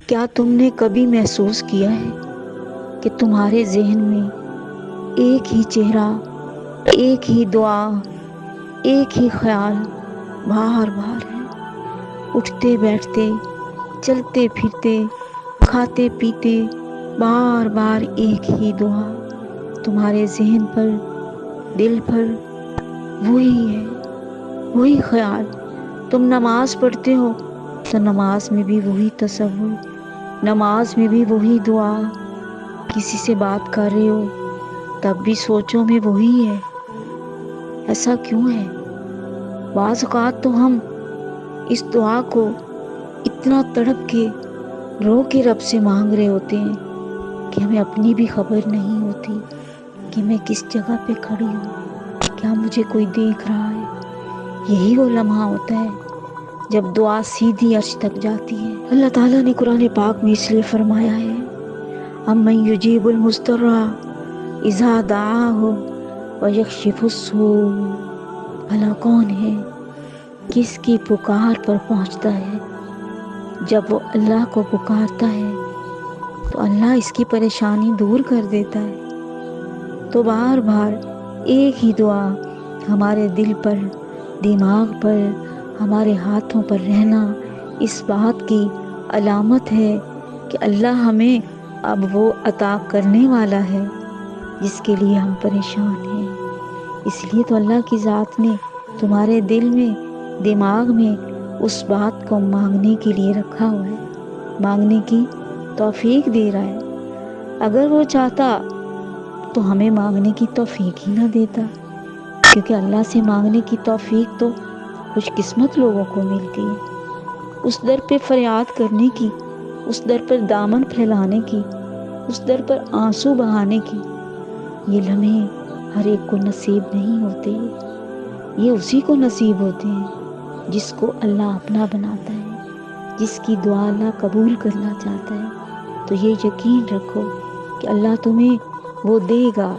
کیا تم نے کبھی محسوس کیا ہے کہ تمہارے ذہن میں ایک ہی چہرہ، ایک ہی دعا، ایک ہی خیال بار بار ہے؟ اٹھتے بیٹھتے، چلتے پھرتے، کھاتے پیتے، بار بار ایک ہی دعا تمہارے ذہن پر، دل پر وہی ہے، وہی خیال۔ تم نماز پڑھتے ہو تو نماز میں بھی وہی تصور، نماز میں بھی وہی دعا، کسی سے بات کر رہے ہو تب بھی سوچوں میں وہی ہے۔ ایسا کیوں ہے؟ بعض اوقات تو ہم اس دعا کو اتنا تڑپ کے، رو کے رب سے مانگ رہے ہوتے ہیں کہ ہمیں اپنی بھی خبر نہیں ہوتی کہ میں کس جگہ پہ کھڑی ہوں، کیا مجھے کوئی دیکھ رہا ہے۔ یہی وہ لمحہ ہوتا ہے جب دعا سیدھی عرش تک جاتی ہے۔ اللہ تعالیٰ نے قرآن پاک میں اس لیے فرمایا ہے، امن یجیب المضطر اذا دعاہ ویکشف السوء، بھلا کون ہے کس کی پکار پر پہنچتا ہے؟ جب وہ اللہ کو پکارتا ہے تو اللہ اس کی پریشانی دور کر دیتا ہے۔ تو بار بار ایک ہی دعا ہمارے دل پر، دماغ پر، ہمارے ہاتھوں پر رہنا اس بات کی علامت ہے کہ اللہ ہمیں اب وہ عطا کرنے والا ہے جس کے لیے ہم پریشان ہیں۔ اس لیے تو اللہ کی ذات نے تمہارے دل میں، دماغ میں اس بات کو مانگنے کے لیے رکھا ہوا ہے، مانگنے کی توفیق دے رہا ہے۔ اگر وہ چاہتا تو ہمیں مانگنے کی توفیق ہی نہ دیتا، کیونکہ اللہ سے مانگنے کی توفیق تو خوش قسمت لوگوں کو ملتی ہے۔ اس در پہ فریاد کرنے کی، اس در پر دامن پھیلانے کی، اس در پر آنسو بہانے کی، یہ لمحے ہر ایک کو نصیب نہیں ہوتے۔ یہ اسی کو نصیب ہوتے ہیں جس کو اللہ اپنا بناتا ہے، جس کی دعا اللہ قبول کرنا چاہتا ہے۔ تو یہ یقین رکھو کہ اللہ تمہیں وہ دے گا،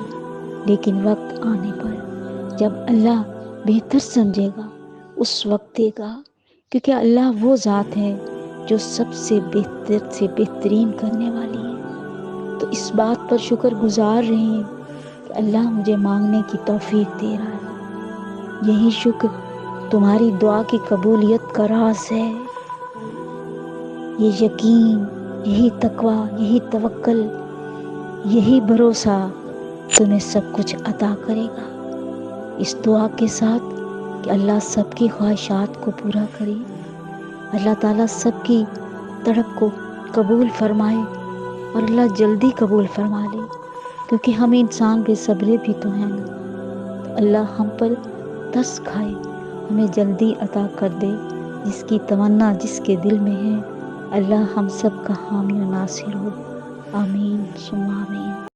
لیکن وقت آنے پر جب اللہ بہتر سمجھے گا اس وقت دے گا، کیونکہ اللہ وہ ذات ہے جو سب سے بہتر سے بہترین کرنے والی ہے۔ تو اس بات پر شکر گزار رہیں کہ اللہ مجھے مانگنے کی توفیق دے رہا ہے۔ یہی شکر تمہاری دعا کی قبولیت کا راز ہے۔ یہ یقین، یہی تقویٰ، یہی توکل، یہی بھروسہ تمہیں سب کچھ عطا کرے گا، اس دعا کے ساتھ کہ اللہ سب کی خواہشات کو پورا کرے، اللہ تعالیٰ سب کی تڑپ کو قبول فرمائے، اور اللہ جلدی قبول فرما لے، کیونکہ ہم انسان بے صبرے بھی تو ہیں نا۔ تو اللہ ہم پر ترس کھائے، ہمیں جلدی عطا کر دے، جس کی تمنا جس کے دل میں ہے۔ اللہ ہم سب کا حامی و ناصر ہو، آمین ثم آمین۔